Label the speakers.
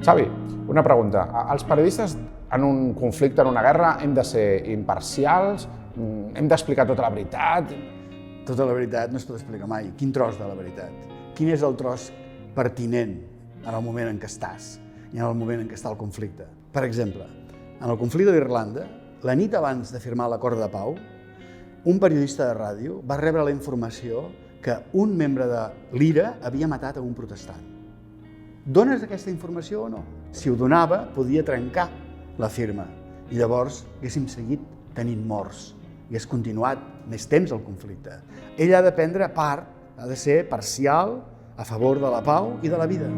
Speaker 1: Xavi, una pregunta. Els periodistes en un conflicte, en una guerra, hem de ser imparcials? Hem d'explicar tota la veritat?
Speaker 2: Tota la veritat no es pot explicar mai. Quin tros de la veritat? Quin és el tros pertinent en el moment en què estàs i en el moment en què està el conflicte? Per exemple, en el conflicte d'Irlanda, la nit abans de firmar l'acord de pau, un periodista de ràdio va rebre la informació que un membre de l'IRA havia matat a un protestant. Dones aquesta informació o no? Si ho donava, podia trencar la firma i llavors haguéssim seguit tenint morts i hagués continuat més temps el conflicte. Ell ha de prendre part, ha de ser parcial a favor de la pau i de la vida.